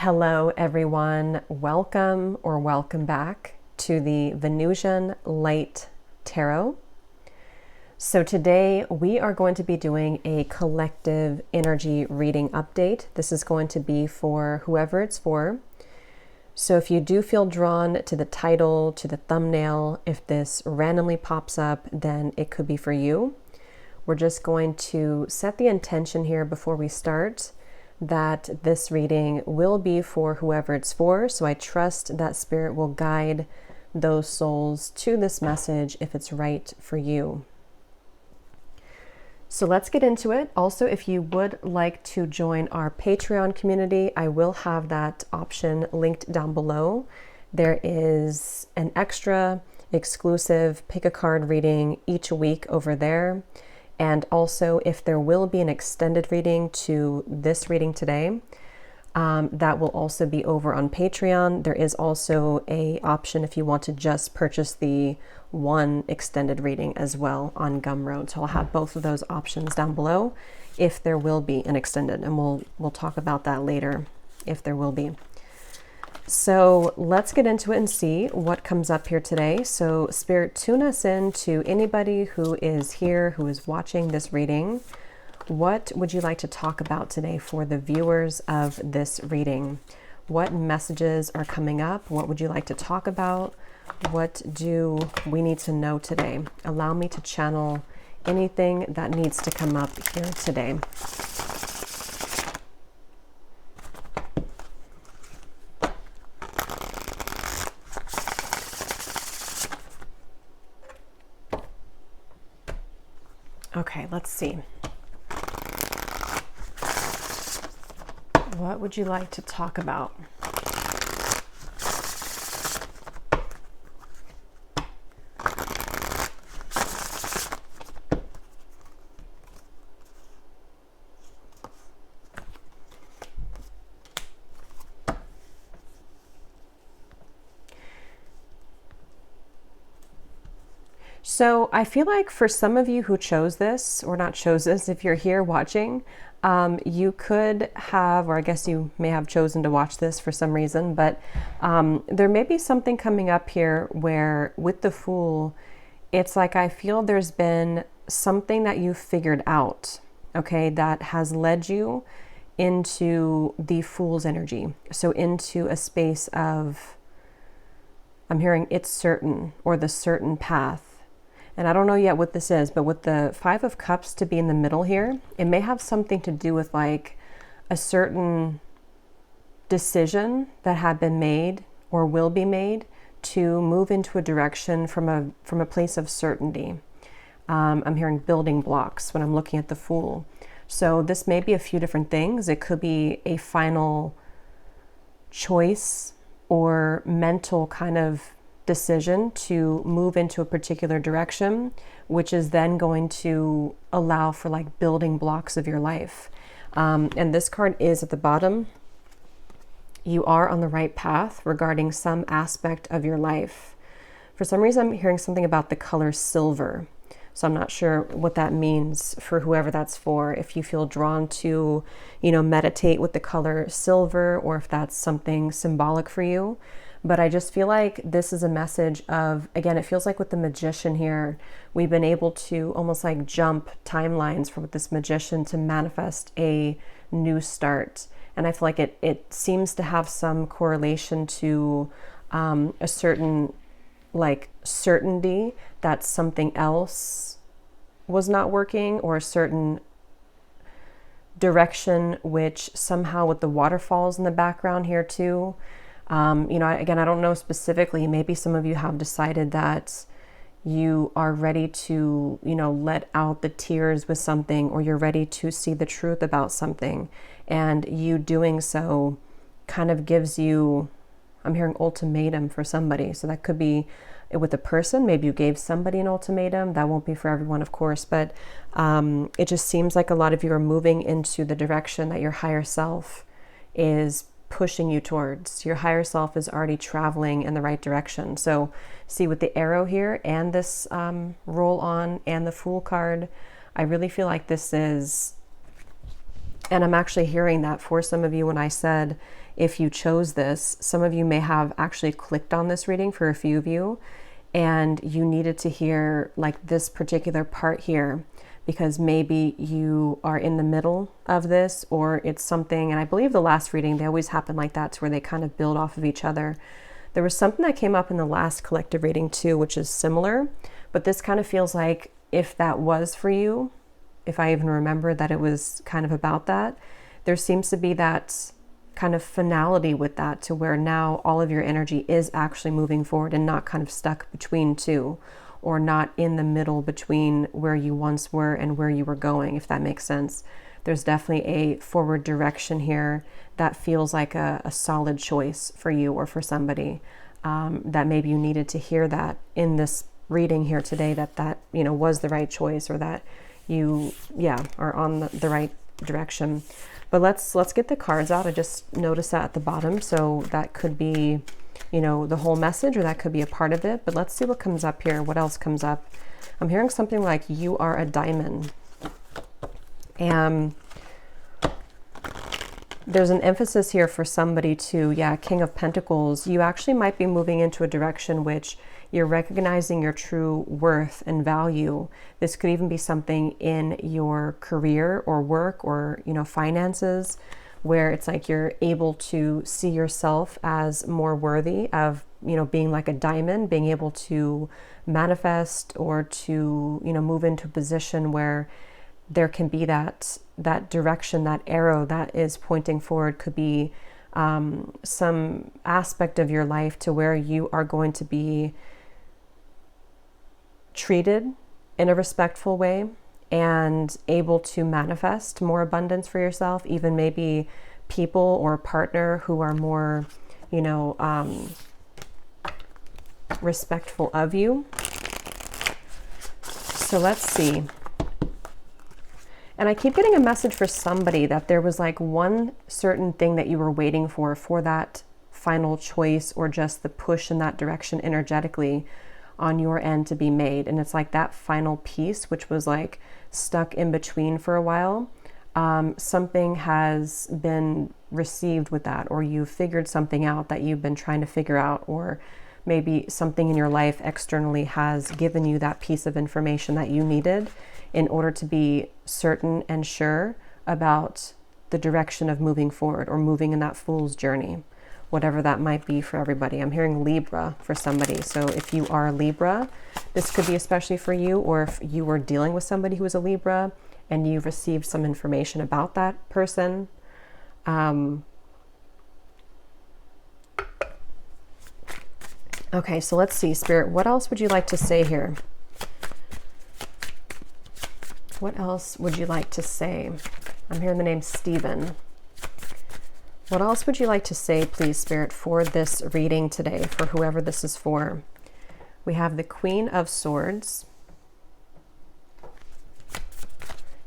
Hello everyone, welcome or welcome back to the Venusian Light Tarot. So today we are going to be doing a collective energy reading update. This is going to be for whoever it's for. So if you do feel drawn to the title, to the thumbnail, if this randomly pops up, then it could be for you. We're just going to set the intention here before we start that this reading will be for whoever it's for. So I trust that Spirit will guide those souls to this message if it's right for you. So let's get into it. Also, if you would like to join our Patreon community, I will have that option linked down below. There is an extra exclusive pick a card reading each week over there. And also, if there will be an extended reading to this reading today, that will also be over on Patreon. There is also an option if you want to just purchase the one extended reading as well on Gumroad. So I'll have both of those options down below if there will be an extended, and we'll talk about that later if there will be. So let's get into it and see what comes up here today. So Spirit, tune us in to anybody who is here, who is watching this reading. What would you like to talk about today for the viewers of this reading? What messages are coming up? What would you like to talk about? What do we need to know today? Allow me to channel anything that needs to come up here today. Okay, let's see. What would you like to talk about? So I feel like for some of you who chose this, or not chose this, if you're here watching, you could have, or I guess you may have chosen to watch this for some reason, but there may be something coming up here where with the Fool, it's like I feel there's been something that you figured out, okay, that has led you into the Fool's energy. So into a space of, I'm hearing it's certain, or the certain path. And I don't know yet what this is, but with the Five of Cups to be in the middle here, it may have something to do with like a certain decision that had been made or will be made to move into a direction from a place of certainty. I'm hearing building blocks when I'm looking at the Fool. So this may be a few different things. It could be a final choice or mental kind of decision to move into a particular direction, which is then going to allow for like building blocks of your life. And this card is at the bottom. You are on the right path regarding some aspect of your life. For some reason, I'm hearing something about the color silver. So I'm not sure what that means for whoever that's for. If you feel drawn to, meditate with the color silver, or if that's something symbolic for you. But I just feel like this is a message of, again, it feels like with the Magician here, we've been able to almost like jump timelines for with this Magician to manifest a new start. And I feel like it seems to have some correlation to a certain like certainty that something else was not working, or a certain direction, which somehow with the waterfalls in the background here too, again, I don't know specifically, maybe some of you have decided that you are ready to, let out the tears with something, or you're ready to see the truth about something. And you doing so kind of gives you, I'm hearing ultimatum for somebody. So that could be with a person. Maybe you gave somebody an ultimatum. That won't be for everyone, of course, but it just seems like a lot of you are moving into the direction that your higher self is pushing you towards. Your higher self is already traveling in the right direction. So see, with the arrow here and this roll on and the Fool card, I really feel like this is And I'm actually hearing that for some of you when I said, if you chose this, some of you may have actually clicked on this reading for a few of you, and you needed to hear like this particular part here, because maybe you are in the middle of this, or it's something, and I believe the last reading, they always happen like that, to where they kind of build off of each other. There was something that came up in the last collective reading too, which is similar, but this kind of feels like if that was for you, if I even remember that it was kind of about that, there seems to be that kind of finality with that, to where now all of your energy is actually moving forward and not kind of stuck between two, or not in the middle between where you once were and where you were going, if that makes sense. There's definitely a forward direction here that feels like a solid choice for you or for somebody, that maybe you needed to hear that in this reading here today, that you know was the right choice, or that you are on the right direction. But let's get the cards out. I just noticed that at the bottom, so that could be, you know, the whole message, or that could be a part of it. But let's see what comes up here. What else comes up? I'm hearing something like you are a diamond. And there's an emphasis here for somebody to, King of Pentacles. You actually might be moving into a direction which you're recognizing your true worth and value. This could even be something in your career or work, or, you know, finances, where it's like you're able to see yourself as more worthy of, you know, being like a diamond, being able to manifest, or to, you know, move into a position where there can be that direction, that arrow that is pointing forward. Could be some aspect of your life to where you are going to be treated in a respectful way and able to manifest more abundance for yourself. Even maybe people or a partner who are more, you know, respectful of you. So let's see. And I keep getting a message for somebody that there was like one certain thing that you were waiting for that final choice, or just the push in that direction energetically on your end to be made. And it's like that final piece, which was like stuck in between for a while. Something has been received with that, or you figured something out that you've been trying to figure out, or maybe something in your life externally has given you that piece of information that you needed in order to be certain and sure about the direction of moving forward, or moving in that fool's journey, whatever that might be for everybody. I'm hearing Libra for somebody. So if you are a Libra, this could be especially for you, or if you were dealing with somebody who was a Libra and you've received some information about that person. Okay, so let's see, Spirit, what else would you like to say here? What else would you like to say? I'm hearing the name Stephen. What else would you like to say, please, Spirit, for this reading today, for whoever this is for? We have the Queen of Swords.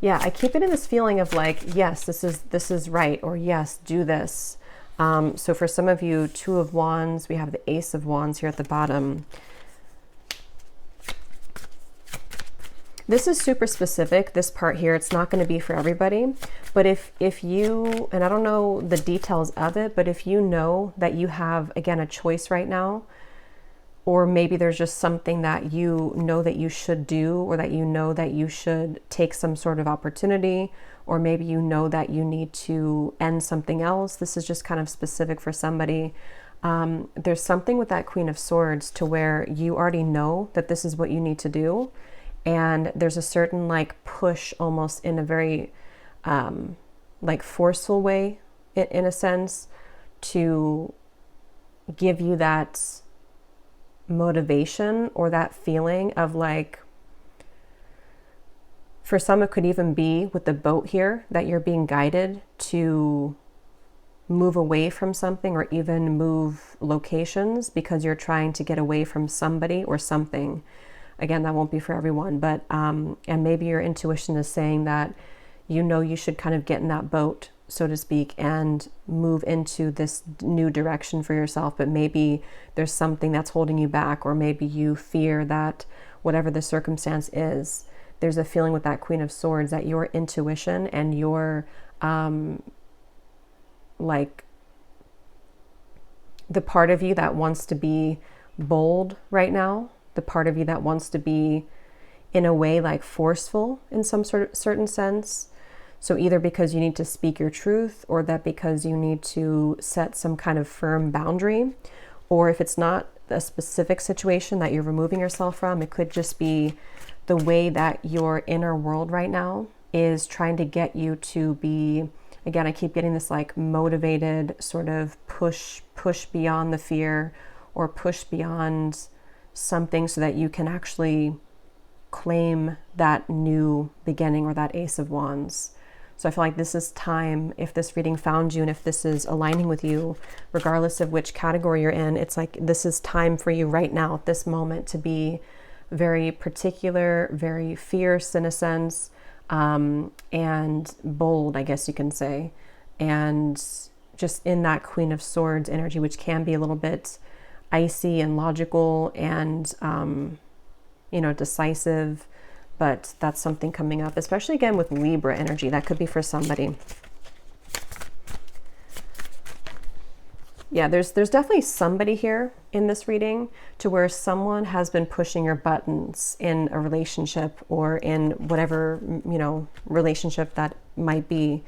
Yeah, I keep getting this feeling of like, yes, this is right, or yes, do this. So for some of you, Two of Wands, we have the Ace of Wands here at the bottom. This is super specific, this part here. It's not going to be for everybody, but if you, and I don't know the details of it, but if you know that you have, again, a choice right now, or maybe there's just something that you know that you should do, or that you know that you should take some sort of opportunity, or maybe you know that you need to end something else. This is just kind of specific for somebody. There's something with that Queen of Swords to where you already know that this is what you need to do. And there's a certain like push, almost in a very like forceful way, in a sense, to give you that motivation, or that feeling of like, for some it could even be with the boat here, that you're being guided to move away from something, or even move locations, because you're trying to get away from somebody or something. Again, that won't be for everyone, but and maybe your intuition is saying that you know you should kind of get in that boat, so to speak, and move into this new direction for yourself. But maybe there's something that's holding you back, or maybe you fear that whatever the circumstance is, there's a feeling with that Queen of Swords that your intuition and your like the part of you that wants to be bold right now, the part of you that wants to be in a way like forceful in some sort of certain sense. So either because you need to speak your truth, or that because you need to set some kind of firm boundary, or if it's not a specific situation that you're removing yourself from, it could just be the way that your inner world right now is trying to get you to be, again, I keep getting this like motivated sort of push beyond the fear, or push beyond something so that you can actually claim that new beginning, or that Ace of Wands. So I feel like this is time, if this reading found you and if this is aligning with you, regardless of which category you're in, it's like this is time for you right now at this moment to be very particular, very fierce in a sense, and bold, I guess you can say. And just in that Queen of Swords energy, which can be a little bit icy and logical and, decisive. But that's something coming up, especially again with Libra energy. That could be for somebody. Yeah, there's definitely somebody here in this reading to where someone has been pushing your buttons in a relationship, or in whatever, relationship that might be.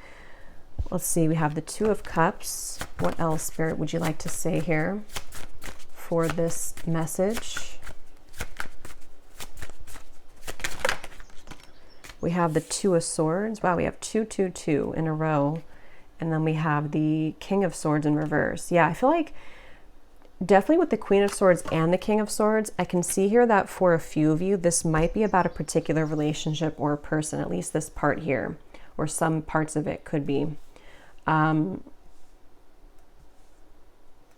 Let's see, we have the Two of Cups. What else, Spirit, would you like to say here for this message? We have the Two of Swords. Wow, we have 2, 2, 2 in a row. And then we have the King of Swords in reverse. Yeah, I feel like definitely with the Queen of Swords and the King of Swords, I can see here that for a few of you, this might be about a particular relationship or a person, at least this part here, or some parts of it could be.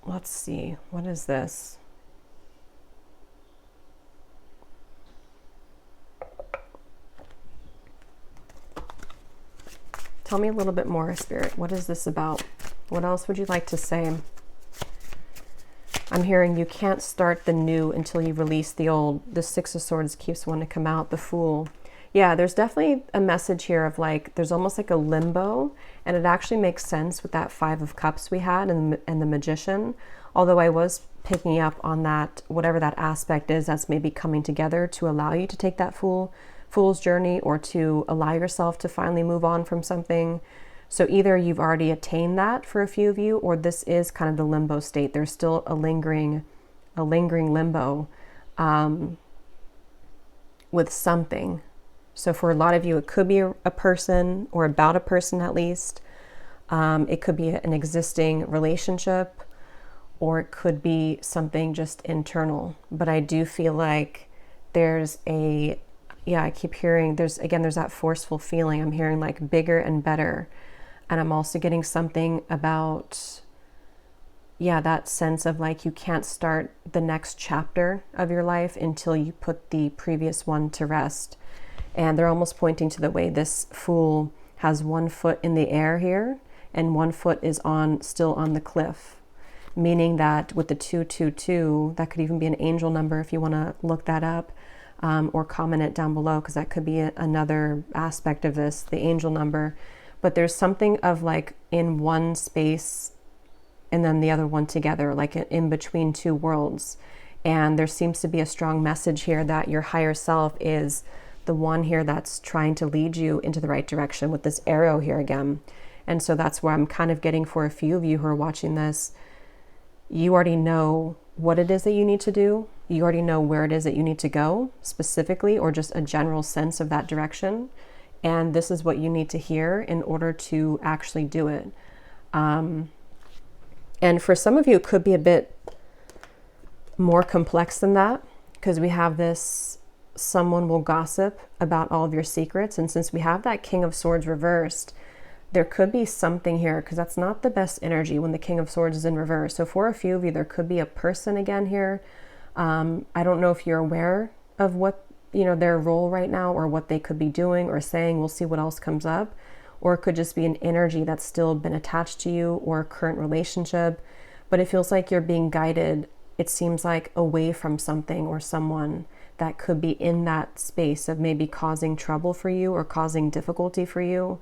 Let's see, what is this? Tell me a little bit more, Spirit. What is this about? What else would you like to say? I'm hearing you can't start the new until you release the old. The Six of Swords keeps wanting to come out. The Fool. Yeah, there's definitely a message here of like, there's almost like a limbo. And it actually makes sense with that Five of Cups we had and the Magician. Although I was picking up on that, whatever that aspect is that's maybe coming together to allow you to take that fool's journey, or to allow yourself to finally move on from something. So either you've already attained that for a few of you, or this is kind of the limbo state. There's still a lingering limbo with something. So for a lot of you, it could be a person, or about a person at least. It could be an existing relationship, or it could be something just internal. But I do feel like there's I keep hearing there's that forceful feeling. I'm hearing like bigger and better. And I'm also getting something about, that sense of like you can't start the next chapter of your life until you put the previous one to rest. And they're almost pointing to the way this Fool has one foot in the air here and one foot is still on the cliff. Meaning that with the 2, 2, 2, that could even be an angel number if you want to look that up. Or comment it down below, because that could be another aspect of this, the angel number. But there's something of like in one space and then the other one together, like in between two worlds. And there seems to be a strong message here that your higher self is the one here that's trying to lead you into the right direction with this arrow here again. And so that's where I'm kind of getting for a few of you who are watching this. You already know what it is that you need to do. You already know where it is that you need to go specifically, or just a general sense of that direction. And this is what you need to hear in order to actually do it. And for some of you, it could be a bit more complex than that, because we have this, someone will gossip about all of your secrets. And since we have that King of Swords reversed, there could be something here, because that's not the best energy when the King of Swords is in reverse. So for a few of you, there could be a person again here. I don't know if you're aware of what, their role right now, or what they could be doing or saying. We'll see what else comes up. Or it could just be an energy that's still been attached to you, or a current relationship. But it feels like you're being guided, it seems like, away from something or someone that could be in that space of maybe causing trouble for you or causing difficulty for you.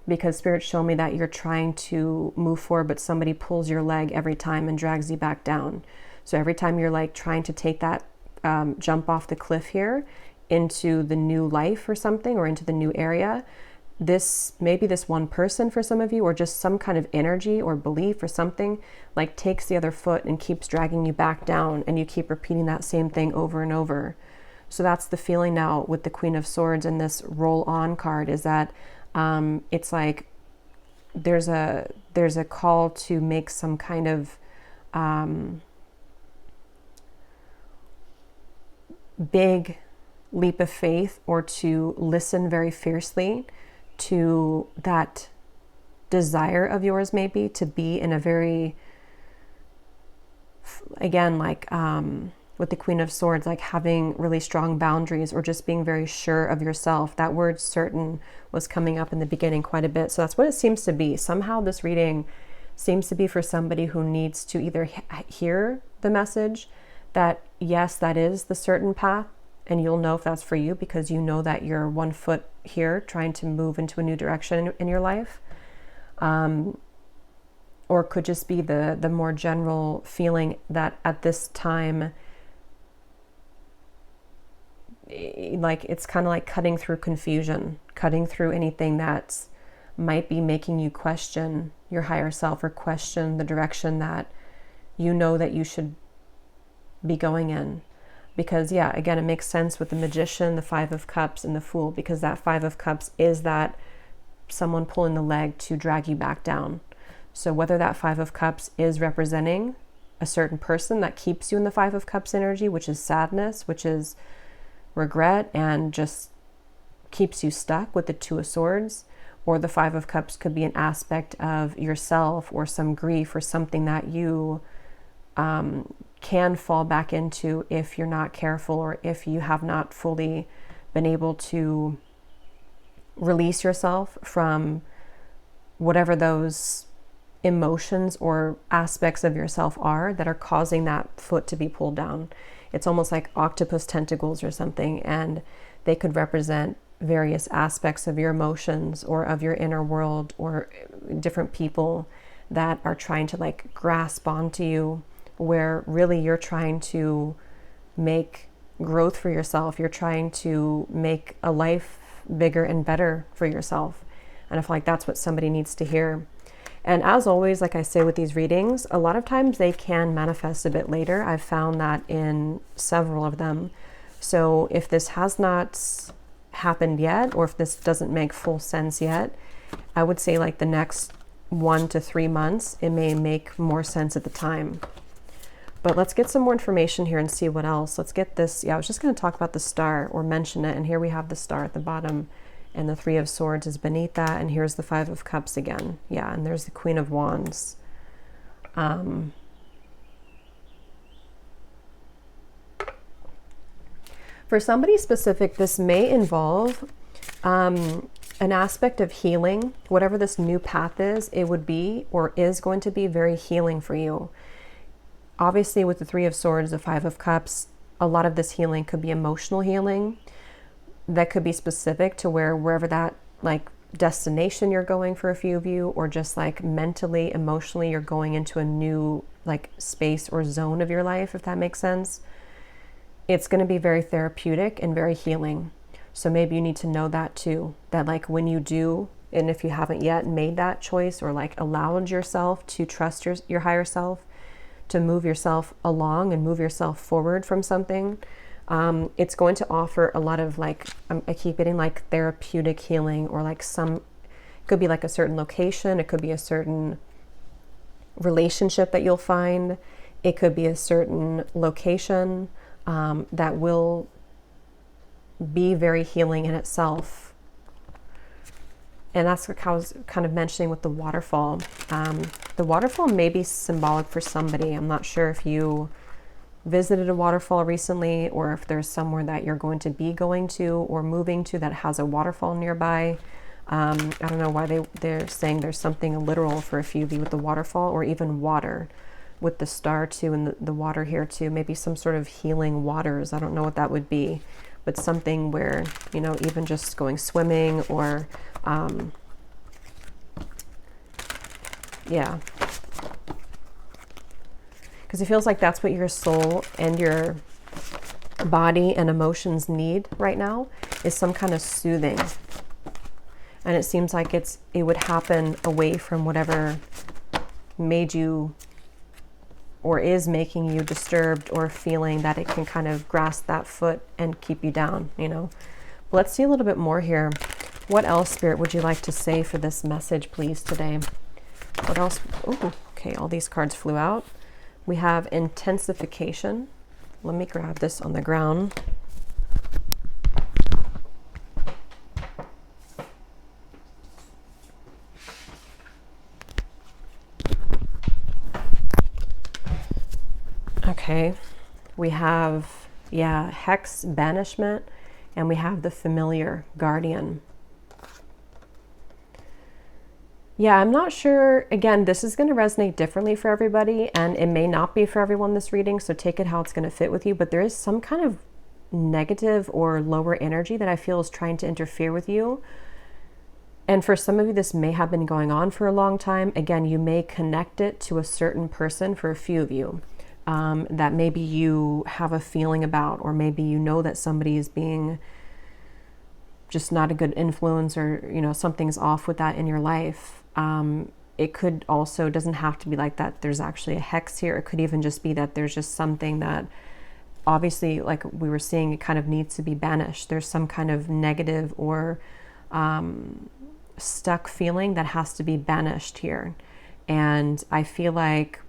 because Spirit showed me that you're trying to move forward, but somebody pulls your leg every time and drags you back down. So every time you're like trying to take that jump off the cliff here into the new life or something, or into the new area, maybe this one person for some of you, or just some kind of energy or belief or something, like takes the other foot and keeps dragging you back down, and you keep repeating that same thing over and over. So that's the feeling now with the Queen of Swords and this roll on card, is that it's like there's a call to make some kind of big leap of faith, or to listen very fiercely to that desire of yours, maybe to be in a very, again, like with the Queen of Swords, like having really strong boundaries, or just being very sure of yourself. That word certain was coming up in the beginning quite a bit. So that's what it seems to be. Somehow this reading seems to be for somebody who needs to either hear the message that, yes, that is the certain path, and you'll know if that's for you because you know that you're 1 foot here trying to move into a new direction in your life. Or it could just be the more general feeling that at this time, like it's kind of like cutting through confusion, cutting through anything that might be making you question your higher self, or question the direction that you know that you should be going in. Because yeah, again, it makes sense with the Magician, the Five of Cups, and the Fool, because that Five of Cups is that someone pulling the leg to drag you back down. So whether that Five of Cups is representing a certain person that keeps you in the Five of Cups energy, which is sadness, which is regret, and just keeps you stuck with the Two of Swords, or the Five of Cups could be an aspect of yourself, or some grief, or something that you can fall back into if you're not careful, or if you have not fully been able to release yourself from whatever those emotions or aspects of yourself are that are causing that foot to be pulled down. It's almost like octopus tentacles or something, and they could represent various aspects of your emotions or of your inner world, or different people that are trying to like grasp onto you, where really you're trying to make growth for yourself. You're trying to make a life bigger and better for yourself. And I feel like that's what somebody needs to hear. And as always, like I say with these readings, a lot of times they can manifest a bit later. I've found that in several of them. So if this has not happened yet, or if this doesn't make full sense yet, I would say like the next 1 to 3 months, it may make more sense at the time. But let's get some more information here and see what else. Let's get this. Yeah, I was just going to talk about the star, or mention it. And here we have the star at the bottom, and the Three of Swords is beneath that. And here's the Five of Cups again. Yeah, and there's the Queen of Wands. For somebody specific, this may involve an aspect of healing. Whatever this new path is, it would be, or is going to be, very healing for you. Obviously, with the Three of Swords, the Five of Cups, a lot of this healing could be emotional healing. That could be specific to wherever that like destination you're going for a few of you, or just like mentally, emotionally, you're going into a new like space or zone of your life, if that makes sense. It's going to be very therapeutic and very healing. So maybe you need to know that too, that like when you do, and if you haven't yet made that choice, or like allowed yourself to trust your higher self, to move yourself along and move yourself forward from something, it's going to offer a lot of like, I keep getting like therapeutic healing, or like it could be like a certain location, it could be a certain relationship that you'll find, it could be a certain location that will be very healing in itself. And that's what I was kind of mentioning with the waterfall. The waterfall may be symbolic for somebody. I'm not sure if you visited a waterfall recently, or if there's somewhere that you're going to be going to or moving to that has a waterfall nearby. I don't know why they're saying there's something literal for a few of you with the waterfall, or even water with the star too, and the water here too. Maybe some sort of healing waters. I don't know what that would be, but something where, you know, even just going swimming, or Yeah. Because it feels like that's what your soul and your body and emotions need right now, is some kind of soothing. And it seems like it would happen away from whatever made you or is making you disturbed, or feeling that it can kind of grasp that foot and keep you down, you know. But let's see a little bit more here. What else, Spirit, would you like to say for this message, please, today? What else? Oh, okay, all these cards flew out. We have intensification. Let me grab this on the ground. Okay, we have, yeah, hex, banishment, and we have the familiar, guardian. Yeah, I'm not sure. Again, this is going to resonate differently for everybody, and it may not be for everyone, this reading, so take it how it's going to fit with you. But there is some kind of negative or lower energy that I feel is trying to interfere with you. And for some of you, this may have been going on for a long time. Again, you may connect it to a certain person for a few of you. That maybe you have a feeling about, or maybe you know that somebody is being just not a good influence, or, you know, something's off with that in your life. It could also, doesn't have to be like that there's actually a hex here. It could even just be that there's just something that obviously, like we were seeing, it kind of needs to be banished. There's some kind of negative or stuck feeling that has to be banished here. And I feel like,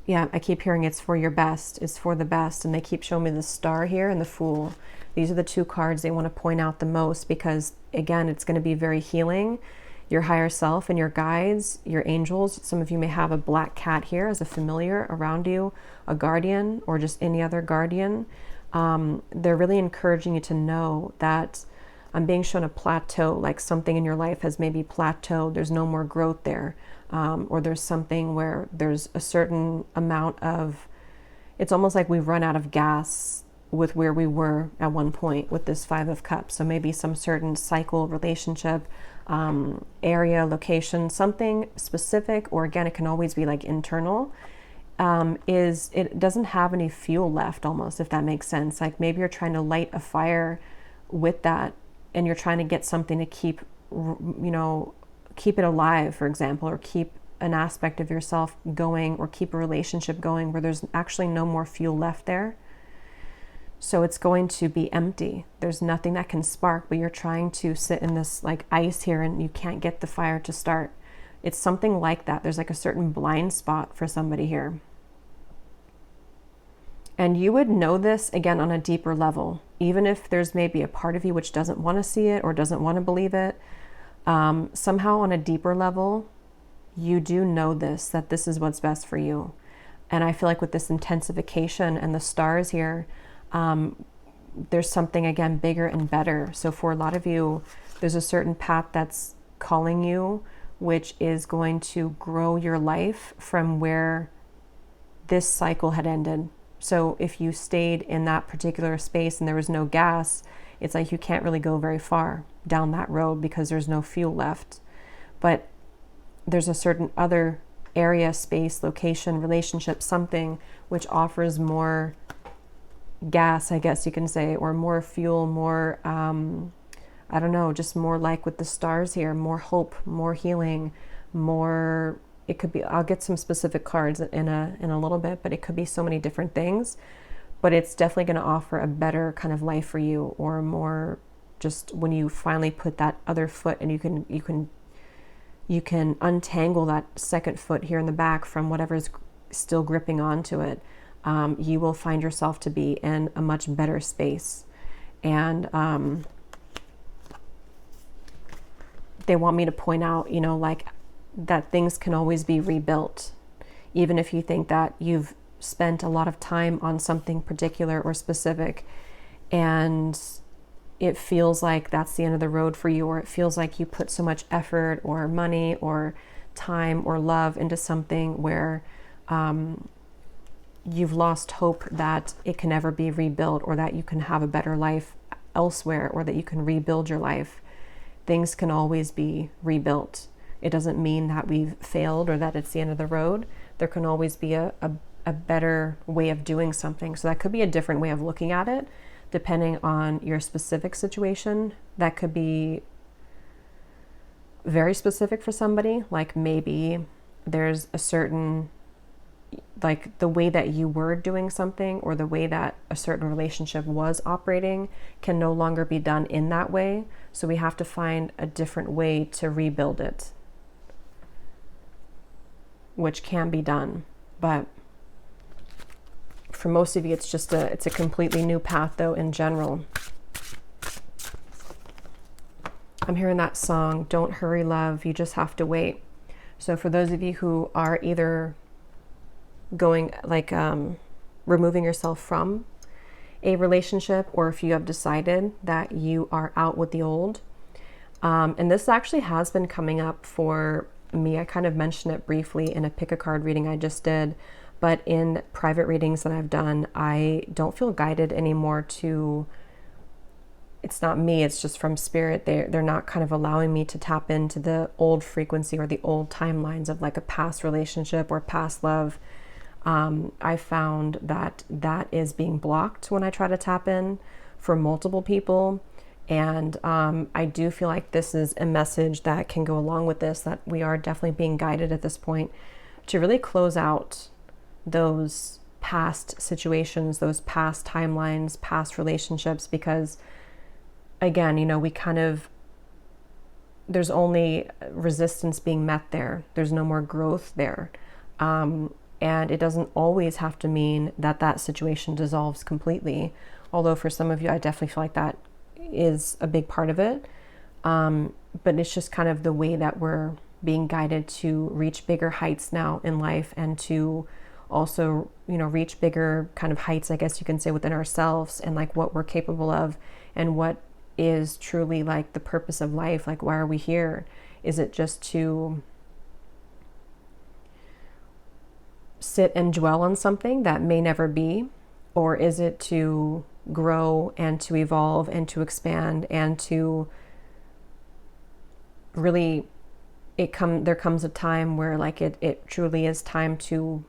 yeah, I keep hearing it's for your best, it's for the best. And they keep showing me the Star here and the Fool. These are the two cards they want to point out the most, because again, it's going to be very healing. Your higher self and your guides, your angels. Some of you may have a black cat here as a familiar around you, a guardian, or just any other guardian. They're really encouraging you to know that I'm being shown a plateau, like something in your life has maybe plateaued. There's no more growth there. Or there's something where there's a certain amount of, it's almost like we've run out of gas with where we were at one point with this Five of Cups. So maybe some certain cycle, relationship, area, location, something specific, or again, it can always be like internal, is it doesn't have any fuel left almost, if that makes sense. Like maybe you're trying to light a fire with that, and you're trying to get something to keep, you know, keep it alive, for example, or keep an aspect of yourself going, or keep a relationship going where there's actually no more fuel left there. So it's going to be empty. There's nothing that can spark, but you're trying to sit in this like ice here and you can't get the fire to start. It's something like that. There's like a certain blind spot for somebody here. And you would know this again on a deeper level, even if there's maybe a part of you which doesn't want to see it or doesn't want to believe it. Somehow on a deeper level, you do know this, that this is what's best for you. And I feel like with this intensification and the stars here, there's something again bigger and better. So for a lot of you, there's a certain path that's calling you, which is going to grow your life from where this cycle had ended. So if you stayed in that particular space and there was no gas, it's like you can't really go very far down that road because there's no fuel left. But there's a certain other area, space, location, relationship, something which offers more gas, I guess you can say, or more fuel, more, I don't know, just more like with the stars here, more hope, more healing, more, it could be, I'll get some specific cards in a little bit, but it could be so many different things. But it's definitely going to offer a better kind of life for you, or more just when you finally put that other foot and you can untangle that second foot here in the back from whatever's still gripping onto it. You will find yourself to be in a much better space. And they want me to point out, you know, like that things can always be rebuilt. Even if you think that you've spent a lot of time on something particular or specific and it feels like that's the end of the road for you, or it feels like you put so much effort or money or time or love into something where you've lost hope that it can ever be rebuilt, or that you can have a better life elsewhere, or that you can rebuild your life. Things can always be rebuilt. it doesn't mean that we've failed or that it's the end of the road. There can always be a better way of doing something. So that could be a different way of looking at it, depending on your specific situation. That could be very specific for somebody. Like maybe there's a certain, like the way that you were doing something or the way that a certain relationship was operating can no longer be done in that way. So we have to find a different way to rebuild it, which can be done. But for most of you, it's just it's a completely new path though in general. I'm hearing that song, Don't Hurry Love, You Just Have to Wait. So for those of you who are either going like removing yourself from a relationship, or if you have decided that you are out with the old, and this actually has been coming up for me. I kind of mentioned it briefly in a pick a card reading I just did, but in private readings that I've done, I don't feel guided anymore to, it's not me, it's just from spirit. They're not kind of allowing me to tap into the old frequency or the old timelines of like a past relationship or past love. I found that that is being blocked when I try to tap in for multiple people. And I do feel like this is a message that can go along with this, that we are definitely being guided at this point to really close out those past situations, those past timelines, past relationships, because again, you know, we kind of, there's only resistance being met there. There's no more growth there. And it doesn't always have to mean that that situation dissolves completely. Although for some of you, I definitely feel like that is a big part of it. But it's just kind of the way that we're being guided to reach bigger heights now in life, and to also, you know, reach bigger kind of heights, I guess you can say, within ourselves, and like what we're capable of, and what is truly like the purpose of life. Like, why are we here? Is it just to sit and dwell on something that may never be? Or is it to grow and to evolve and to expand and to really, there comes a time where like it truly is time to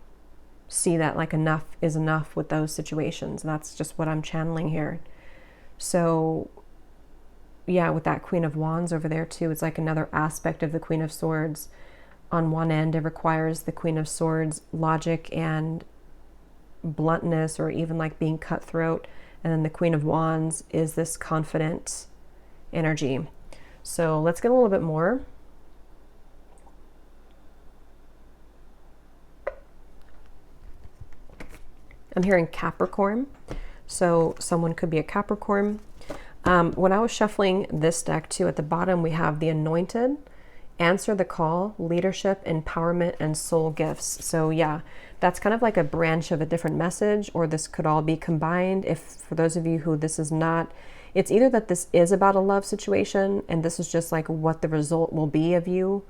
see that like enough is enough with those situations. And that's just what I'm channeling here. So yeah, with that Queen of Wands over there too, it's like another aspect of the Queen of Swords. On one end, it requires the Queen of Swords logic and bluntness, or even like being cutthroat. And then the Queen of Wands is this confident energy. So let's get a little bit more. I'm hearing Capricorn. So someone could be a Capricorn. When I was shuffling this deck too, at the bottom we have the Anointed, Answer the Call, Leadership, Empowerment, and Soul Gifts. So yeah, that's kind of like a branch of a different message, or this could all be combined. If for those of you who this is not, it's either that this is about a love situation and this is just like what the result will be of you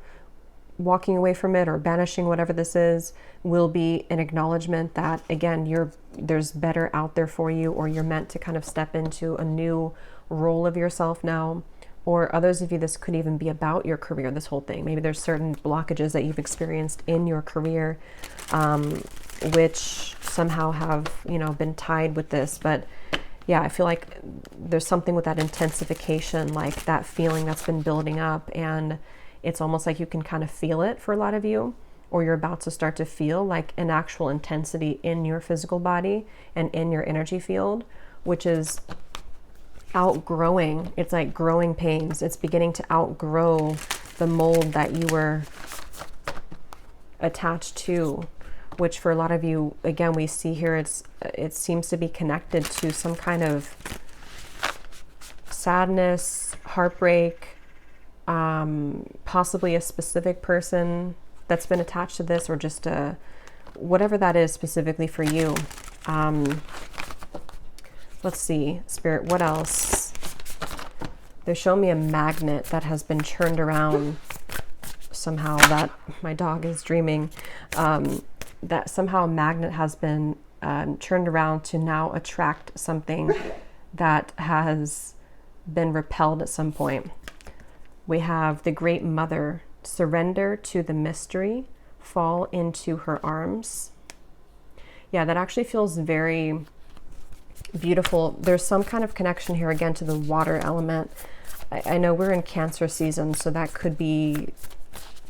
walking away from it, or banishing whatever this is, will be an acknowledgement that again, there's better out there for you, or you're meant to kind of step into a new role of yourself now. Or others of you, this could even be about your career, this whole thing. Maybe there's certain blockages that you've experienced in your career, which somehow have, you know, been tied with this. But yeah, I feel like there's something with that intensification, like that feeling that's been building up, and it's almost like you can kind of feel it for a lot of you, or you're about to start to feel like an actual intensity in your physical body and in your energy field, which is outgrowing. It's like growing pains. It's beginning to outgrow the mold that you were attached to, which for a lot of you, again, we see here, it seems to be connected to some kind of sadness, heartbreak, possibly a specific person that's been attached to this, or just whatever that is specifically for you. Let's see, Spirit, what else? They're showing me a magnet that has been turned around somehow, that my dog is dreaming, that somehow a magnet has been turned around to now attract something that has been repelled at some point. We have the Great Mother. surrender to the mystery, fall into her arms. Yeah, that actually feels very beautiful. There's some kind of connection here again to the water element. I know we're in Cancer season, so that could be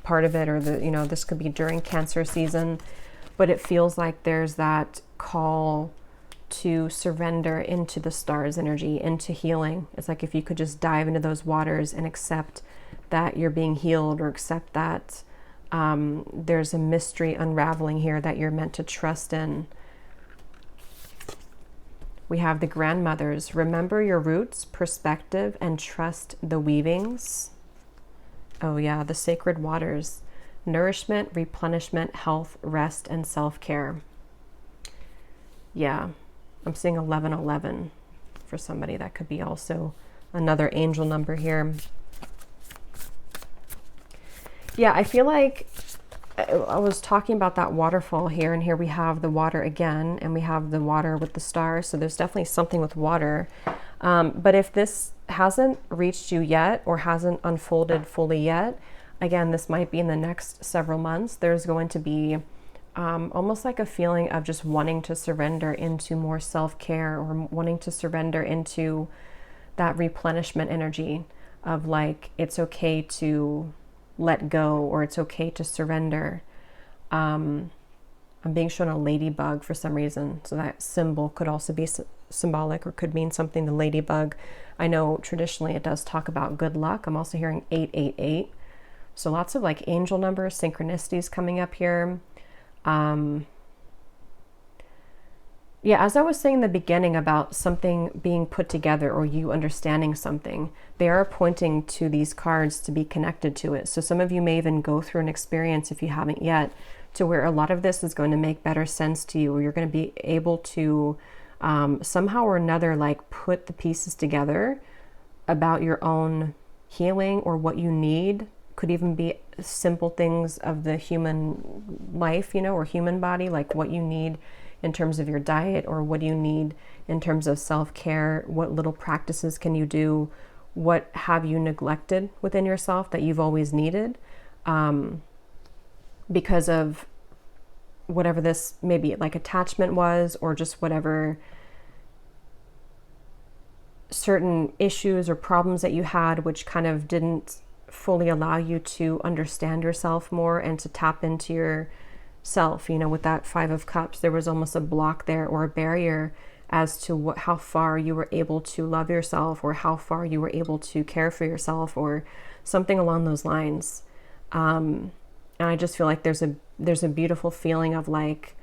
part of it, or this could be during Cancer season, but it feels like there's that call to surrender into the stars energy, into healing. It's like if you could just dive into those waters and accept that you're being healed, or accept that there's a mystery unraveling here that you're meant to trust in. We have the grandmothers. Remember your roots, perspective, and trust the weavings. Oh yeah, the sacred waters. Nourishment, replenishment, health, rest, and self-care. Yeah, I'm seeing 1111 for somebody. That could be also another angel number here. Yeah, I feel like I was talking about that waterfall here, and here we have the water again, and we have the water with the stars. So there's definitely something with water. But if this hasn't reached you yet, or hasn't unfolded fully yet, again, this might be in the next several months. There's going to be almost like a feeling of just wanting to surrender into more self-care, or wanting to surrender into that replenishment energy of like, it's okay to let go, or it's okay to surrender. I'm being shown a ladybug for some reason, so that symbol could also be symbolic, or could mean something. The ladybug, I know traditionally it does talk about good luck. I'm also hearing 888, so lots of like angel numbers, synchronicities coming up here. Yeah, as I was saying in the beginning about something being put together, or you understanding something, they are pointing to these cards to be connected to it. So some of you may even go through an experience, if you haven't yet, to where a lot of this is going to make better sense to you, or you're going to be able to somehow or another like put the pieces together about your own healing, or what you need. Could even be simple things of the human life, or human body, like what you need in terms of your diet, or what do you need in terms of self-care? What little practices can you do? What have you neglected within yourself that you've always needed because of whatever this maybe like attachment was, or just whatever certain issues or problems that you had, which kind of didn't fully allow you to understand yourself more and to tap into your self. With that 5 of Cups, there was almost a block there, or a barrier as to how far you were able to love yourself, or how far you were able to care for yourself, or something along those lines. And I just feel like there's a beautiful feeling of like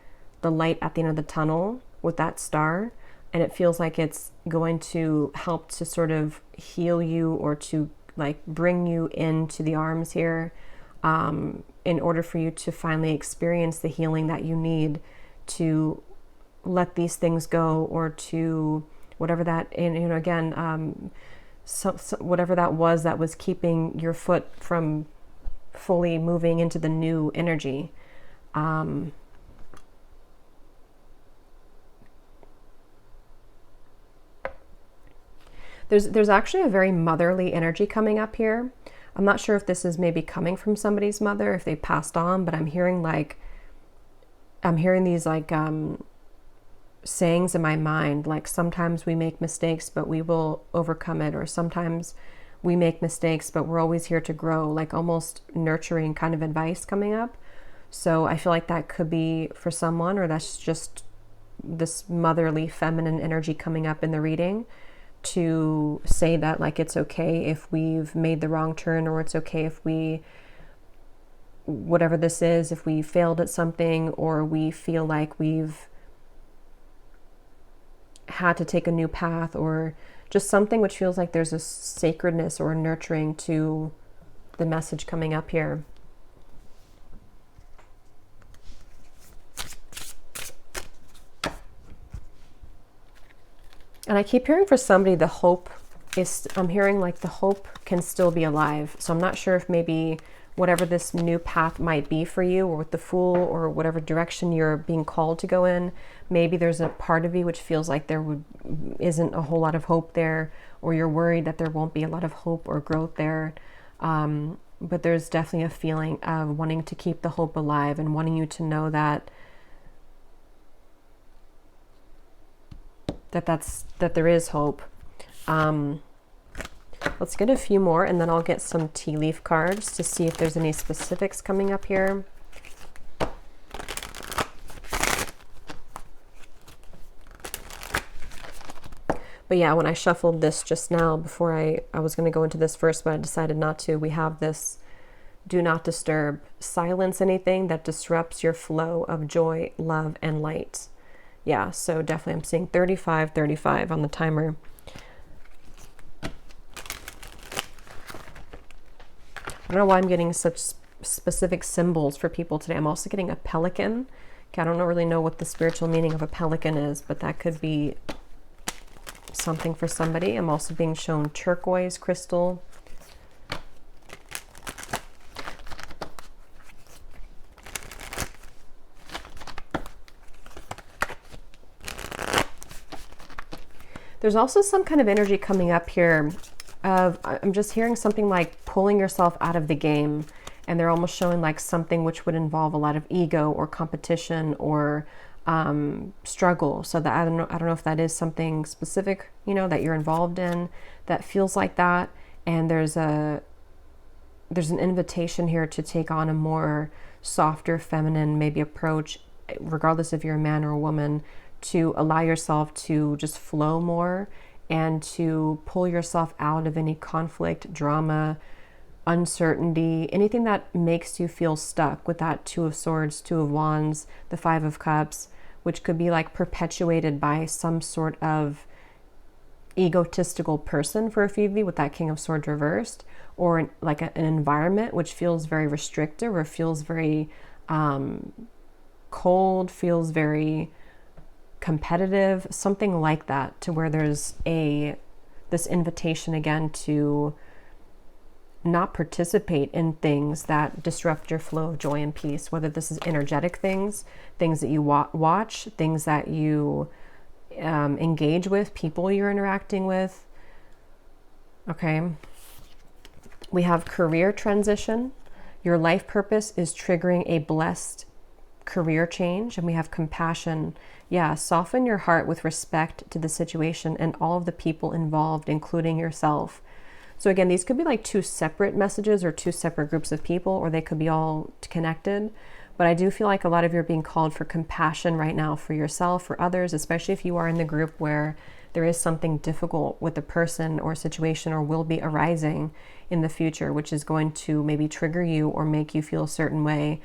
the light at the end of the tunnel with that star, and it feels like it's going to help to sort of heal you, or to like bring you into the arms here, in order for you to finally experience the healing that you need to let these things go, or to whatever that, and again, whatever that was keeping your foot from fully moving into the new energy. There's actually a very motherly energy coming up here. I'm not sure if this is maybe coming from somebody's mother, if they passed on, but I'm hearing these like sayings in my mind, like sometimes we make mistakes, but we will overcome it, or sometimes we make mistakes, but we're always here to grow, like almost nurturing kind of advice coming up. So I feel like that could be for someone, or that's just this motherly feminine energy coming up in the reading, to say that like it's okay if we've made the wrong turn, or it's okay if we, whatever this is, if we failed at something, or we feel like we've had to take a new path, or just something which feels like there's a sacredness or a nurturing to the message coming up here. And I keep hearing for somebody, the hope is, I'm hearing like the hope can still be alive. So I'm not sure if maybe whatever this new path might be for you, or with the Fool, or whatever direction you're being called to go in, maybe there's a part of you which feels like isn't a whole lot of hope there, or you're worried that there won't be a lot of hope or growth there. but there's definitely a feeling of wanting to keep the hope alive and wanting you to know that there is hope. Let's get a few more, and then I'll get some tea leaf cards to see if there's any specifics coming up here. But yeah, when I shuffled this just now, before I was going to go into this first, but I decided not to, we have this do not disturb. Silence anything that disrupts your flow of joy, love, and light. Yeah, so definitely I'm seeing 35, 35 on the timer. I don't know why I'm getting such specific symbols for people today. I'm also getting a pelican. Okay, I don't really know what the spiritual meaning of a pelican is, but that could be something for somebody. I'm also being shown turquoise crystal. There's also some kind of energy coming up here of, I'm just hearing something like pulling yourself out of the game, and they're almost showing like something which would involve a lot of ego or competition or struggle. So that I don't know if that is something specific, you know, that you're involved in that feels like that. And there's an invitation here to take on a more softer, feminine maybe approach, regardless if you're a man or a woman, to allow yourself to just flow more and to pull yourself out of any conflict, drama, uncertainty, anything that makes you feel stuck, with that Two of Swords, Two of Wands, the Five of Cups, which could be like perpetuated by some sort of egotistical person for a few of you, with that King of Swords reversed, or like an environment which feels very restrictive or feels very cold, feels very competitive, something like that, to where there's this invitation again to not participate in things that disrupt your flow of joy and peace, whether this is energetic things that you watch, things that you engage with, people you're interacting with. Okay. We have career transition. Your life purpose is triggering a blessed career change. And we have compassion. Yeah, soften your heart with respect to the situation and all of the people involved, including yourself. So again, these could be like two separate messages or two separate groups of people, or they could be all connected. But I do feel like a lot of you are being called for compassion right now for yourself, for others, especially if you are in the group where there is something difficult with a person or situation, or will be arising in the future, which is going to maybe trigger you or make you feel a certain way.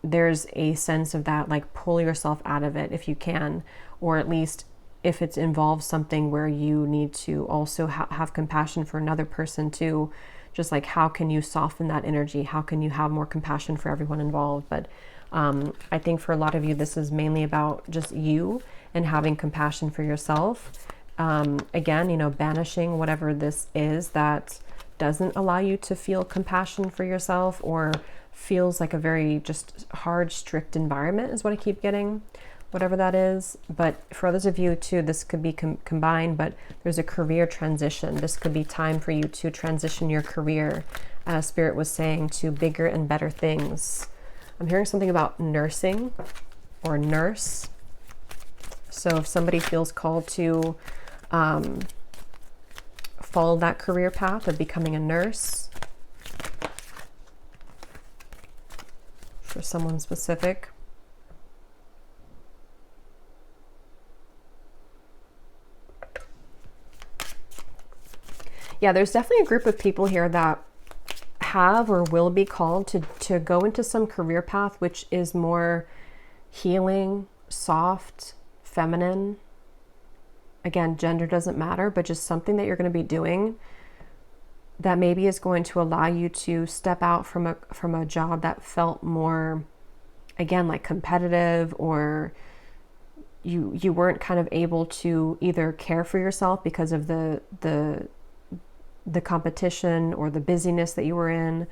There's a sense of that, like pull yourself out of it if you can, or at least if it involves something where you need to also have compassion for another person too, just like how can you soften that energy? How can you have more compassion for everyone involved? But I think for a lot of you, this is mainly about just you and having compassion for yourself. Again, you know, banishing whatever this is that doesn't allow you to feel compassion for yourself, or feels like a very just hard, strict environment is what I keep getting, whatever that is. But for others of you too, this could be combined, but there's a career transition. This could be time for you to transition your career, as Spirit was saying, to bigger and better things. I'm hearing something about nursing or nurse. So if somebody feels called to follow that career path of becoming a nurse, for someone specific. Yeah, there's definitely a group of people here that have or will be called to go into some career path which is more healing, soft, feminine. Again, gender doesn't matter, but just something that you're going to be doing that maybe is going to allow you to step out from a job that felt more, again, like competitive, or you weren't kind of able to either care for yourself because of the competition or the busyness that you were in,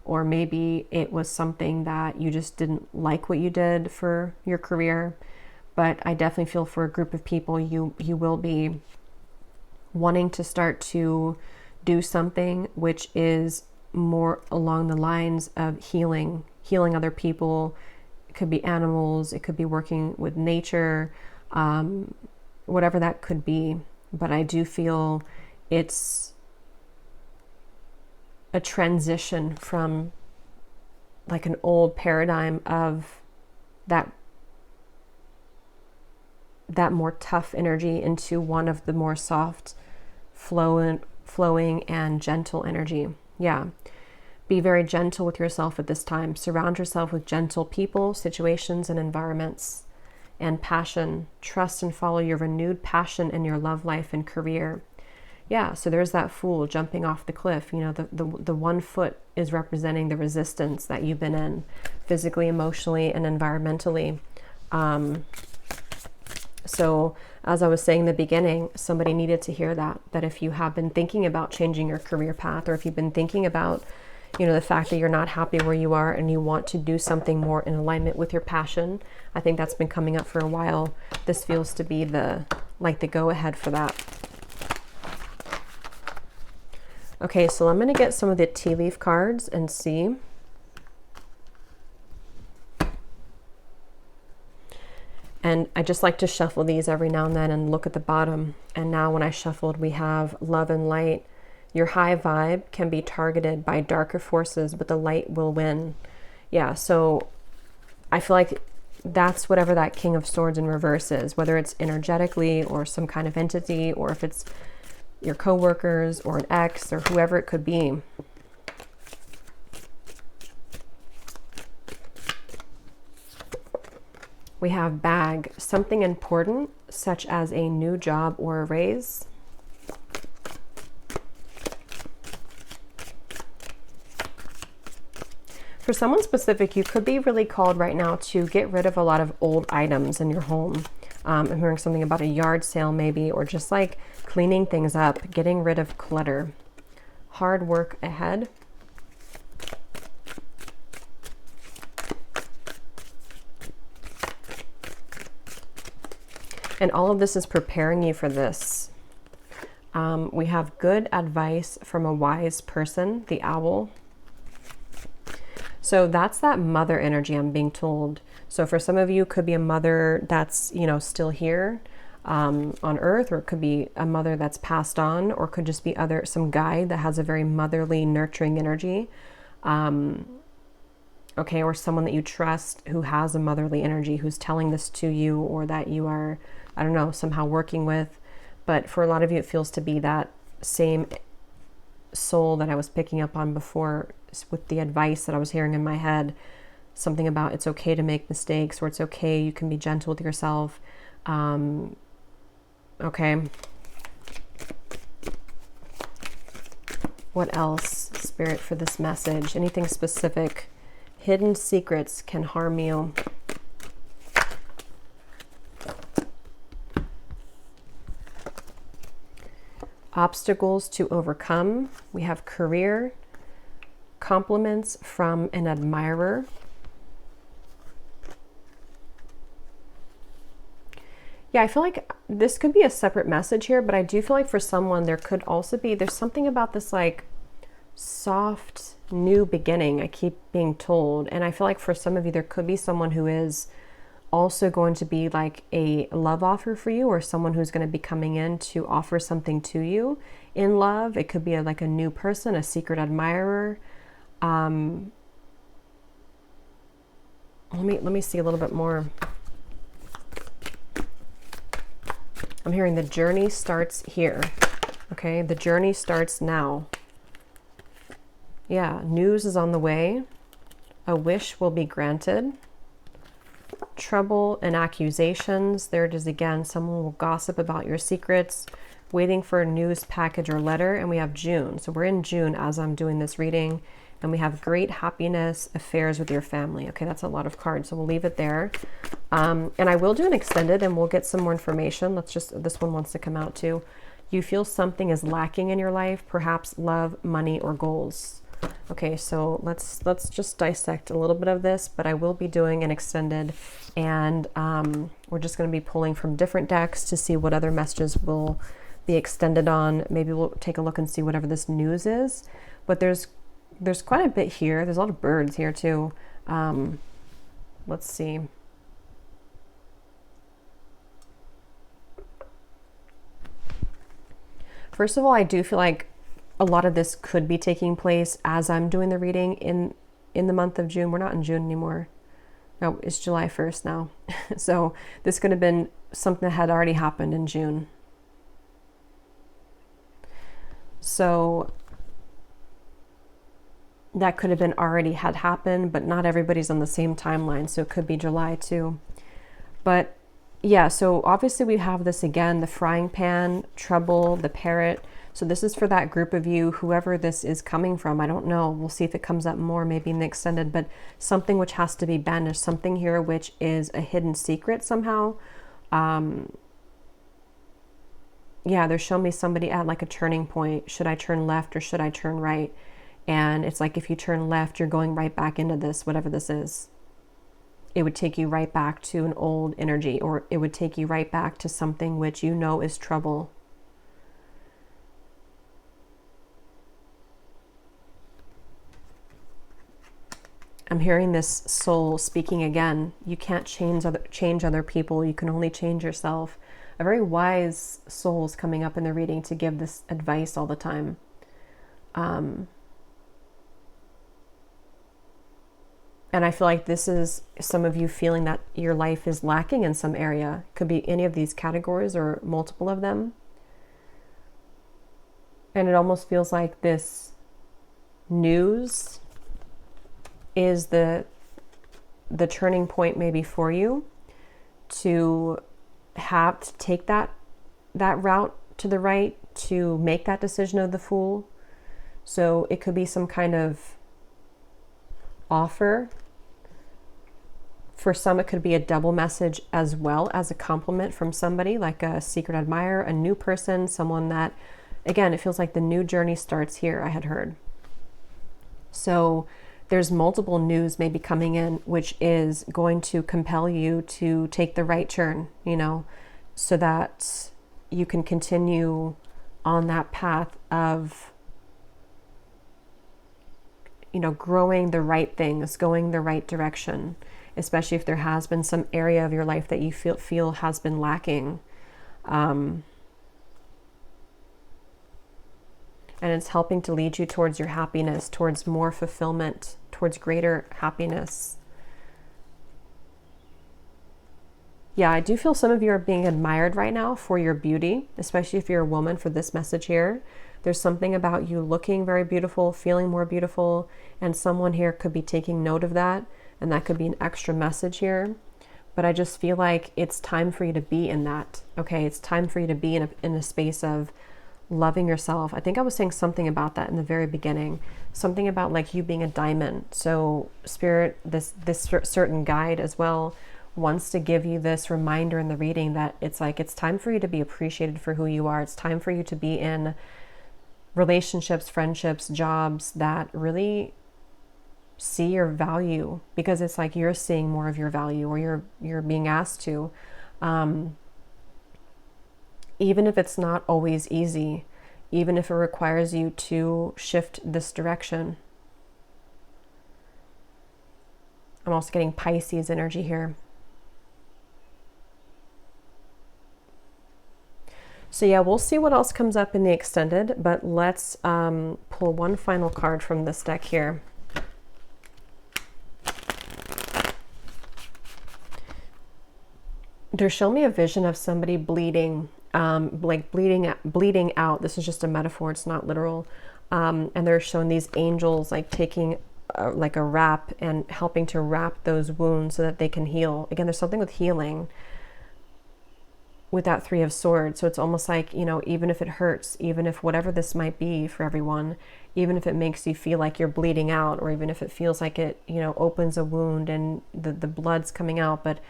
or maybe it was something that you just didn't like what you did for your career. But I definitely feel for a group of people, you will be wanting to start to do something which is more along the lines of healing other people. It could be animals, it could be working with nature, whatever that could be. But I do feel it's a transition from like an old paradigm of that more tough energy into one of the more soft, flowing and gentle energy. Yeah. Be very gentle with yourself at this time. Surround yourself with gentle people, situations, and environments. And passion. Trust and follow your renewed passion in your love life and career. Yeah, so there's that Fool jumping off the cliff. You know, the 1 foot is representing the resistance that you've been in, physically, emotionally, and environmentally. So as I was saying in the beginning, somebody needed to hear that if you have been thinking about changing your career path, or if you've been thinking about, you know, the fact that you're not happy where you are and you want to do something more in alignment with your passion, I think that's been coming up for a while. This feels to be the go ahead for that. Okay, so I'm going to get some of the tea leaf cards and see. And I just like to shuffle these every now and then and look at the bottom. And now when I shuffled, we have love and light. Your high vibe can be targeted by darker forces, but the light will win. Yeah, so I feel like that's whatever that King of Swords in reverse is, whether it's energetically or some kind of entity, or if it's your coworkers or an ex or whoever it could be. We have bag, something important, such as a new job or a raise. For someone specific, you could be really called right now to get rid of a lot of old items in your home. I'm hearing something about a yard sale maybe, or just like cleaning things up, getting rid of clutter. Hard work ahead. And all of this is preparing you for this. We have good advice from a wise person, the owl. So that's that mother energy I'm being told. So for some of you, it could be a mother that's, you know, still here on earth, or it could be a mother that's passed on, or it could just be some guide that has a very motherly, nurturing energy. Okay, or someone that you trust who has a motherly energy, who's telling this to you, or that you are, I don't know, somehow working with. But for a lot of you, it feels to be that same soul that I was picking up on before with the advice that I was hearing in my head. Something about it's okay to make mistakes, or it's okay, you can be gentle with yourself. Okay. What else, Spirit, for this message? Anything specific? Hidden secrets can harm you. Obstacles to overcome. We have career. Compliments from an admirer. Yeah, I feel like this could be a separate message here, but I do feel like for someone there could also be, there's something about this like soft new beginning, I keep being told. And I feel like for some of you, there could be someone who is also going to be like a love offer for you, or someone who's going to be coming in to offer something to you in love. It could be like a new person, a secret admirer. Let me see a little bit more. I'm hearing the journey starts here. Okay, the journey starts now. Yeah, news is on the way. A wish will be granted. Trouble and accusations. There it is again. Someone will gossip about your secrets. Waiting for a news package or letter. And we have June. So we're in June as I'm doing this reading. And we have great happiness, affairs with your family. Okay, that's a lot of cards, so we'll leave it there. And I will do an extended and we'll get some more information. This one wants to come out too. You feel something is lacking in your life, perhaps love, money, or goals. Okay, so let's just dissect a little bit of this, but I will be doing an extended, and we're just going to be pulling from different decks to see what other messages will be extended on. Maybe we'll take a look and see whatever this news is, but there's there's quite a bit here. There's a lot of birds here too. Let's see. First of all, I do feel like a lot of this could be taking place as I'm doing the reading in the month of June. We're not in June anymore. No, it's July 1st now. So this could have been something that had already happened in June. So that could have been already had happened, but not everybody's on the same timeline. So it could be July too. But yeah, so obviously we have this again, the frying pan, trouble, the parrot. So this is for that group of you, whoever this is coming from. I don't know. We'll see if it comes up more, maybe in the extended, but something which has to be banished, something here which is a hidden secret somehow. Yeah, they're showing me somebody at like a turning point. Should I turn left or should I turn right? And it's like if you turn left, you're going right back into this, whatever this is. It would take you right back to an old energy, or it would take you right back to something which you know is trouble. I'm hearing this soul speaking again. You can't change other people. You can only change yourself. A very wise soul is coming up in the reading to give this advice all the time. And I feel like this is some of you feeling that your life is lacking in some area. Could be any of these categories or multiple of them. And it almost feels like this news is the turning point maybe for you to have to take that route to the right, to make that decision of the Fool. So it could be some kind of offer. For some, it could be a double message as well as a compliment from somebody, like a secret admirer, a new person, someone that, again, it feels like the new journey starts here, I had heard. So there's multiple news maybe coming in, which is going to compel you to take the right turn, you know, so that you can continue on that path of, you know, growing the right things, going the right direction, especially if there has been some area of your life that you feel has been lacking. And it's helping to lead you towards your happiness, towards more fulfillment, towards greater happiness. Yeah, I do feel some of you are being admired right now for your beauty, especially if you're a woman for this message here. There's something about you looking very beautiful, feeling more beautiful, and someone here could be taking note of that, and that could be an extra message here. But I just feel like it's time for you to be in that, okay? It's time for you to be in a space of loving yourself. I think I was saying something about that in the very beginning, something about like you being a diamond. So Spirit, this certain guide as well, wants to give you this reminder in the reading that it's like it's time for you to be appreciated for who you are. It's time for you to be in relationships, friendships, jobs that really see your value, because it's like you're seeing more of your value, or you're being asked to. Even if it's not always easy, even if it requires you to shift this direction. I'm also getting Pisces energy here. So yeah, we'll see what else comes up in the extended, but let's pull one final card from this deck here. They're showing me a vision of somebody bleeding, like bleeding out. This is just a metaphor, it's not literal. And they're showing these angels like taking like a wrap and helping to wrap those wounds so that they can heal. Again, there's something with healing with that Three of Swords. So it's almost like, you know, even if it hurts, even if whatever this might be for everyone, even if it makes you feel like you're bleeding out, or even if it feels like it, you know, opens a wound and the blood's coming out, but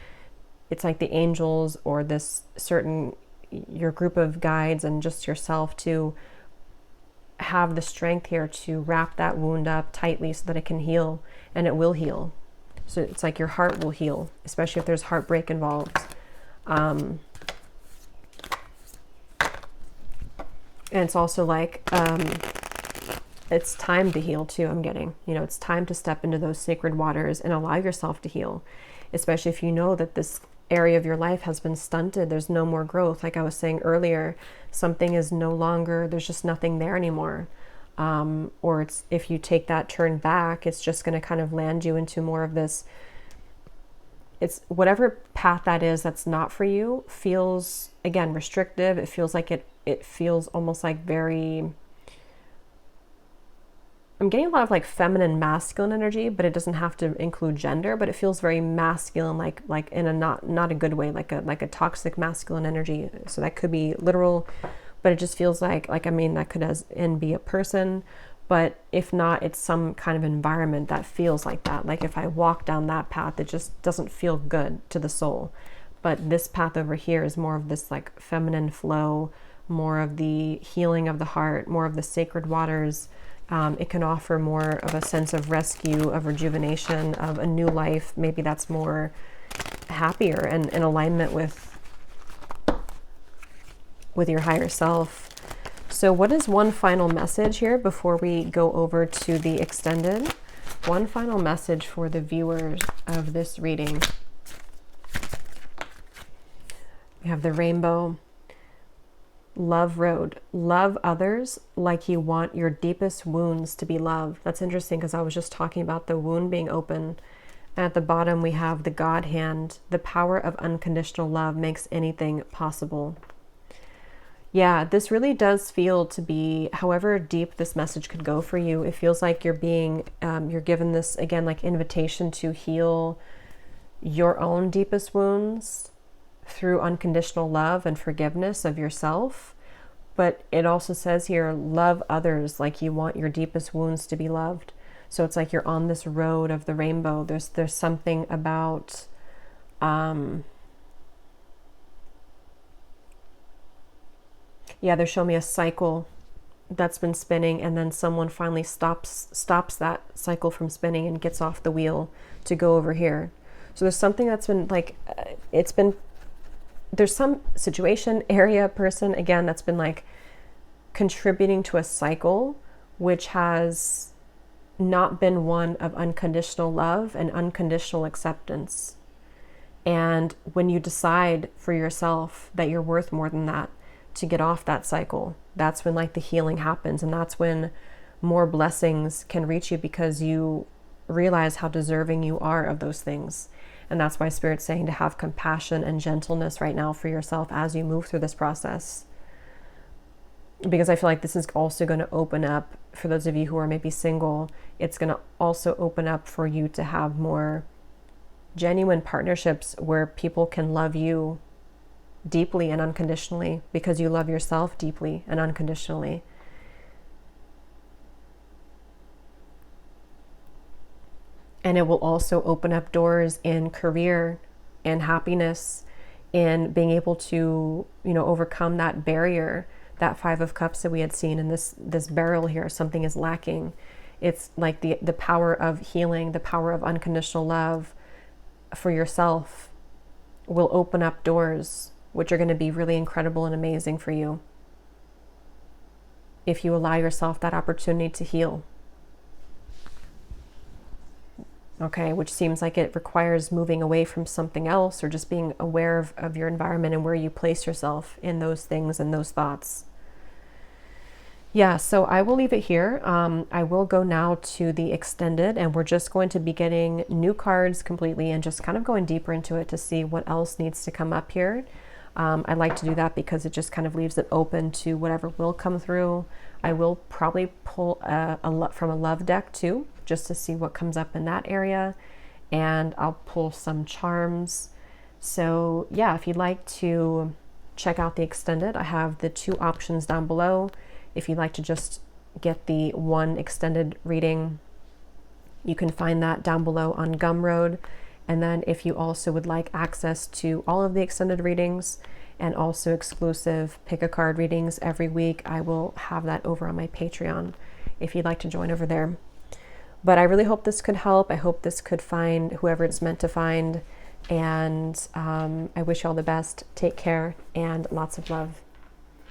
it's like the angels or this certain, your group of guides and just yourself to have the strength here to wrap that wound up tightly so that it can heal, and it will heal. So it's like your heart will heal, especially if there's heartbreak involved. And it's also like it's time to heal too. I'm getting, you know, it's time to step into those sacred waters and allow yourself to heal, especially if you know that this area of your life has been stunted. There's no more growth. Like I was saying earlier, something is no longer, there's just nothing there anymore. Or it's, if you take that turn back, it's just going to kind of land you into more of this. It's whatever path that is that's not for you feels, again, restrictive. It feels like it feels almost like very, I'm getting a lot of like feminine, masculine energy, but it doesn't have to include gender, but it feels very masculine, like in a not a good way, like a toxic masculine energy. So that could be literal, but it just feels like, I mean, that could be a person, but if not, it's some kind of environment that feels like that. Like if I walk down that path, it just doesn't feel good to the soul. But this path over here is more of this like feminine flow, more of the healing of the heart, more of the sacred waters. It can offer more of a sense of rescue, of rejuvenation, of a new life. Maybe that's more happier and in alignment with your higher self. So what is one final message here before we go over to the extended? One final message for the viewers of this reading. We have the rainbow. Love road. Love others like you want your deepest wounds to be loved. That's interesting because I was just talking about the wound being open. And at the bottom we have the God hand. The power of unconditional love makes anything possible. Yeah, this really does feel to be, however deep this message could go for you, it feels like you're being, you're given this, again, like invitation to heal your own deepest wounds through unconditional love and forgiveness of yourself. But it also says here, love others like you want your deepest wounds to be loved. So it's like you're on this road of the rainbow. There's something about, yeah, they're showing me a cycle that's been spinning, and then someone finally stops that cycle from spinning and gets off the wheel to go over here. So there's something that's been like, there's some situation, area, person, again, that's been like contributing to a cycle which has not been one of unconditional love and unconditional acceptance. And when you decide for yourself that you're worth more than that, to get off that cycle, that's when like the healing happens, and that's when more blessings can reach you because you realize how deserving you are of those things. And that's why Spirit's saying to have compassion and gentleness right now for yourself as you move through this process. Because I feel like this is also going to open up, for those of you who are maybe single, it's going to also open up for you to have more genuine partnerships where people can love you deeply and unconditionally because you love yourself deeply and unconditionally. And it will also open up doors in career and happiness, in being able to, you know, overcome that barrier, that 5 of Cups that we had seen in this barrel here. Something is lacking. It's like the power of healing, the power of unconditional love for yourself will open up doors which are going to be really incredible and amazing for you if you allow yourself that opportunity to heal. Okay, which seems like it requires moving away from something else, or just being aware of your environment and where you place yourself in those things and those thoughts. Yeah, so I will leave it here. I will go now to the extended, and we're just going to be getting new cards completely and just kind of going deeper into it to see what else needs to come up here. I like to do that because it just kind of leaves it open to whatever will come through. I will probably pull from a love deck too, just to see what comes up in that area. And I'll pull some charms. So yeah, if you'd like to check out the extended, I have the 2 options down below. If you'd like to just get the 1 extended reading, you can find that down below on Gumroad. And then if you also would like access to all of the extended readings and also exclusive pick a card readings every week, I will have that over on my Patreon if you'd like to join over there. But I really hope this could help. I hope this could find whoever it's meant to find. And I wish you all the best. Take care and lots of love.